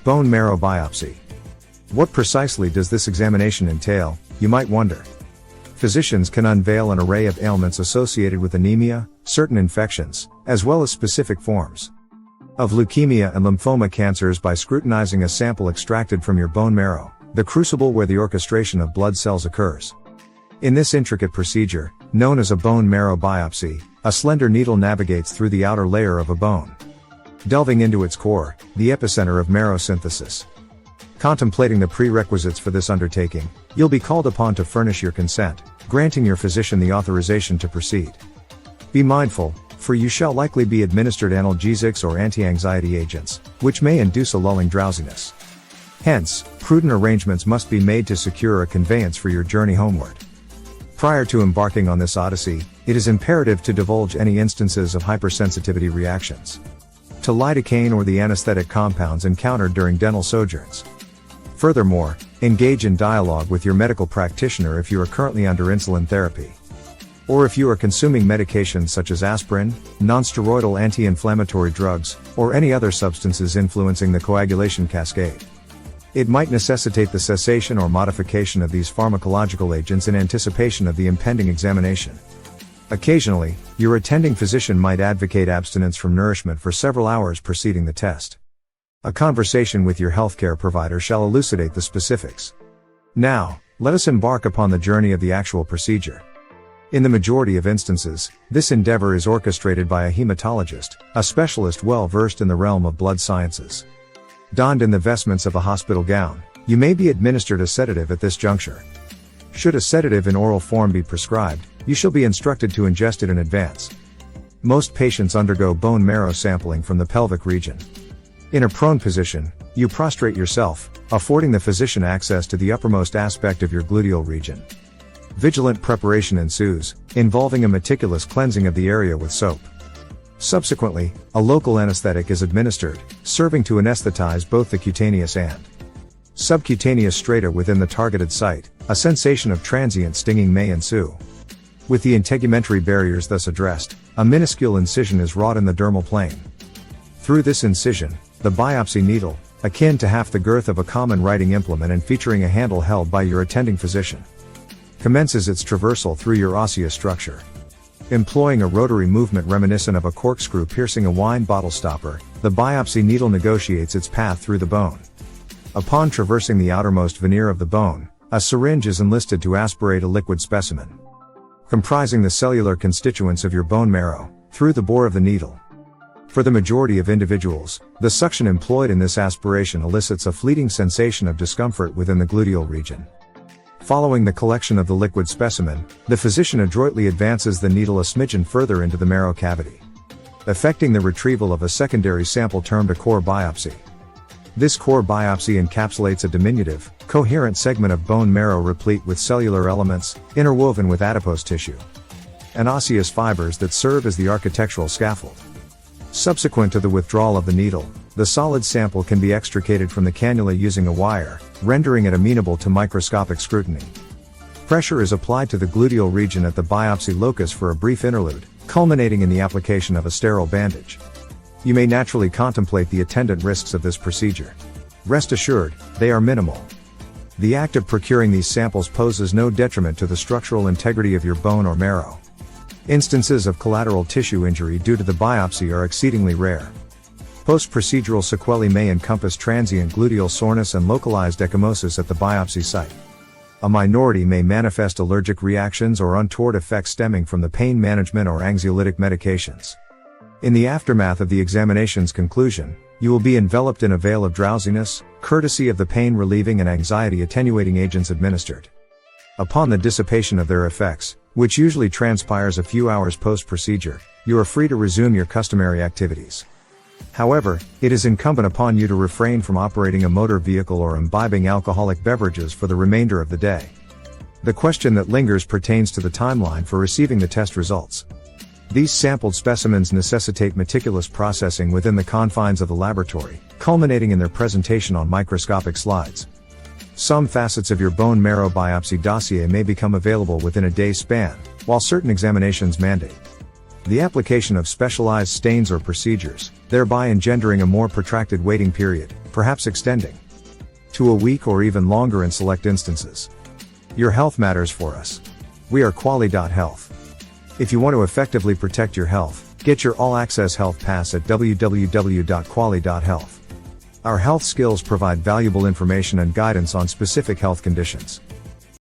Bone marrow biopsy. What precisely does this examination entail, you might wonder? Physicians can unveil an array of ailments associated with anemia, certain infections, as well as specific forms of leukemia and lymphoma cancers by scrutinizing a sample extracted from your bone marrow, the crucible where the orchestration of blood cells occurs. In this intricate procedure, known as a bone marrow biopsy, a slender needle navigates through the outer layer of a bone, delving into its core, the epicenter of marrow synthesis. Contemplating the prerequisites for this undertaking, you'll be called upon to furnish your consent, granting your physician the authorization to proceed. Be mindful, for you shall likely be administered analgesics or anti-anxiety agents, which may induce a lulling drowsiness. Hence, prudent arrangements must be made to secure a conveyance for your journey homeward. Prior to embarking on this odyssey, it is imperative to divulge any instances of hypersensitivity reactions to lidocaine or the anesthetic compounds encountered during dental sojourns. Furthermore, engage in dialogue with your medical practitioner if you are currently under insulin therapy, or if you are consuming medications such as aspirin, nonsteroidal anti-inflammatory drugs, or any other substances influencing the coagulation cascade. It might necessitate the cessation or modification of these pharmacological agents in anticipation of the impending examination. Occasionally, your attending physician might advocate abstinence from nourishment for several hours preceding the test. A conversation with your healthcare provider shall elucidate the specifics. Now, let us embark upon the journey of the actual procedure. In the majority of instances, this endeavor is orchestrated by a hematologist, a specialist well versed in the realm of blood sciences. Donned in the vestments of a hospital gown, you may be administered a sedative at this juncture. Should a sedative in oral form be prescribed, you shall be instructed to ingest it in advance. Most patients undergo bone marrow sampling from the pelvic region. In a prone position, you prostrate yourself, affording the physician access to the uppermost aspect of your gluteal region. Vigilant preparation ensues, involving a meticulous cleansing of the area with soap. Subsequently, a local anesthetic is administered, serving to anesthetize both the cutaneous and subcutaneous strata within the targeted site. A sensation of transient stinging may ensue. With the integumentary barriers thus addressed, a minuscule incision is wrought in the dermal plane. Through this incision, the biopsy needle, akin to half the girth of a common writing implement and featuring a handle held by your attending physician, commences its traversal through your osseous structure. Employing a rotary movement reminiscent of a corkscrew piercing a wine bottle stopper, the biopsy needle negotiates its path through the bone. Upon traversing the outermost veneer of the bone, a syringe is enlisted to aspirate a liquid specimen, comprising the cellular constituents of your bone marrow, through the bore of the needle. For the majority of individuals, the suction employed in this aspiration elicits a fleeting sensation of discomfort within the gluteal region. Following the collection of the liquid specimen, the physician adroitly advances the needle a smidgen further into the marrow cavity, effecting the retrieval of a secondary sample termed a core biopsy. This core biopsy encapsulates a diminutive, coherent segment of bone marrow replete with cellular elements, interwoven with adipose tissue and osseous fibers that serve as the architectural scaffold. Subsequent to the withdrawal of the needle, the solid sample can be extricated from the cannula using a wire, rendering it amenable to microscopic scrutiny. Pressure is applied to the gluteal region at the biopsy locus for a brief interlude, culminating in the application of a sterile bandage. You may naturally contemplate the attendant risks of this procedure. Rest assured, they are minimal. The act of procuring these samples poses no detriment to the structural integrity of your bone or marrow. Instances of collateral tissue injury due to the biopsy are exceedingly rare. Post-procedural sequelae may encompass transient gluteal soreness and localized ecchymosis at the biopsy site. A minority may manifest allergic reactions or untoward effects stemming from the pain management or anxiolytic medications. In the aftermath of the examination's conclusion, you will be enveloped in a veil of drowsiness, courtesy of the pain-relieving and anxiety-attenuating agents administered. Upon the dissipation of their effects, which usually transpires a few hours post-procedure, you are free to resume your customary activities. However, it is incumbent upon you to refrain from operating a motor vehicle or imbibing alcoholic beverages for the remainder of the day. The question that lingers pertains to the timeline for receiving the test results. These sampled specimens necessitate meticulous processing within the confines of the laboratory, culminating in their presentation on microscopic slides. Some facets of your bone marrow biopsy dossier may become available within a day's span, while certain examinations mandate the application of specialized stains or procedures, thereby engendering a more protracted waiting period. perhaps extending to a week or even longer in select instances. Your health matters for us. We are Quali.Health. If you want to effectively protect your health, get your all-access health pass at www.quali.health. Our health skills provide valuable information and guidance on specific health conditions.